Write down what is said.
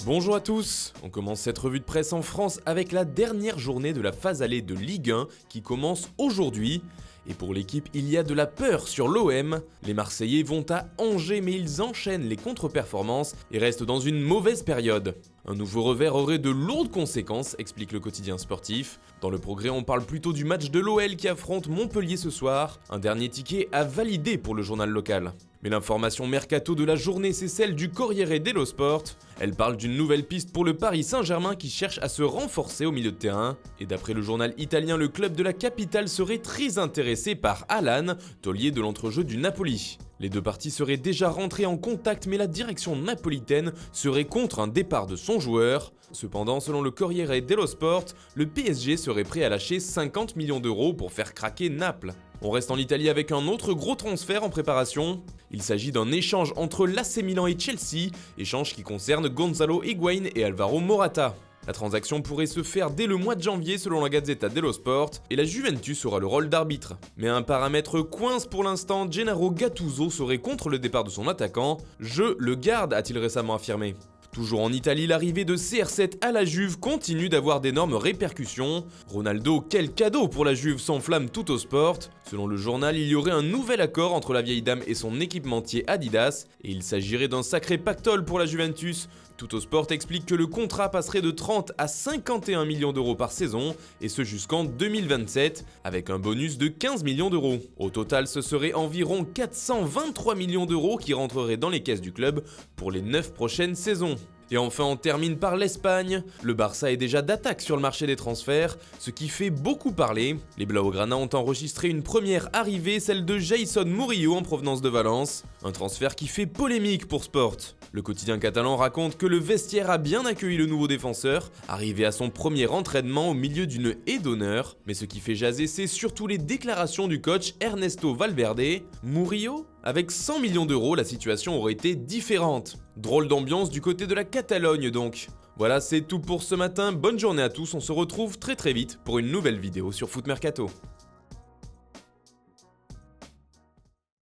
Bonjour à tous, on commence cette revue de presse en France avec la dernière journée de la phase allée de Ligue 1 qui commence aujourd'hui. Et pour l'équipe, il y a de la peur sur l'OM. Les Marseillais vont à Angers mais ils enchaînent les contre-performances et restent dans une mauvaise période. Un nouveau revers aurait de lourdes conséquences, explique le quotidien sportif. Dans le Progrès, on parle plutôt du match de l'OL qui affronte Montpellier ce soir. Un dernier ticket à valider pour le journal local. Mais l'information mercato de la journée, c'est celle du Corriere dello Sport. Elle parle d'une nouvelle piste pour le Paris Saint-Germain qui cherche à se renforcer au milieu de terrain. Et d'après le journal italien, le club de la capitale serait très intéressé par Alan, taulier de l'entrejeu du Napoli. Les deux parties seraient déjà rentrées en contact, mais la direction napolitaine serait contre un départ de son joueur. Cependant, selon le Corriere dello Sport, le PSG serait prêt à lâcher 50 millions d'euros pour faire craquer Naples. On reste en Italie avec un autre gros transfert en préparation. Il s'agit d'un échange entre l'AC Milan et Chelsea, échange qui concerne Gonzalo Higuaín et Alvaro Morata. La transaction pourrait se faire dès le mois de janvier selon la Gazzetta dello Sport, et la Juventus aura le rôle d'arbitre. Mais un paramètre coince pour l'instant, Gennaro Gattuso serait contre le départ de son attaquant. « Je le garde », a-t-il récemment affirmé. Toujours en Italie, l'arrivée de CR7 à la Juve continue d'avoir d'énormes répercussions. Ronaldo, quel cadeau pour la Juve, s'enflamme tout au sport. Selon le journal, il y aurait un nouvel accord entre la vieille dame et son équipementier Adidas, et il s'agirait d'un sacré pactole pour la Juventus. Tout au sport explique que le contrat passerait de 30 à 51 millions d'euros par saison, et ce jusqu'en 2027, avec un bonus de 15 millions d'euros. Au total, ce serait environ 423 millions d'euros qui rentreraient dans les caisses du club pour les 9 prochaines saisons. Et enfin, on termine par l'Espagne. Le Barça est déjà d'attaque sur le marché des transferts, ce qui fait beaucoup parler. Les Blaugrana ont enregistré une première arrivée, celle de Jayson Murillo en provenance de Valence. Un transfert qui fait polémique pour Sport. Le quotidien catalan raconte que le vestiaire a bien accueilli le nouveau défenseur, arrivé à son premier entraînement au milieu d'une haie d'honneur. Mais ce qui fait jaser, c'est surtout les déclarations du coach Ernesto Valverde. Murillo ? Avec 100 millions d'euros, la situation aurait été différente. Drôle d'ambiance du côté de la Catalogne donc. Voilà, c'est tout pour ce matin. Bonne journée à tous, on se retrouve très vite pour une nouvelle vidéo sur Foot Mercato.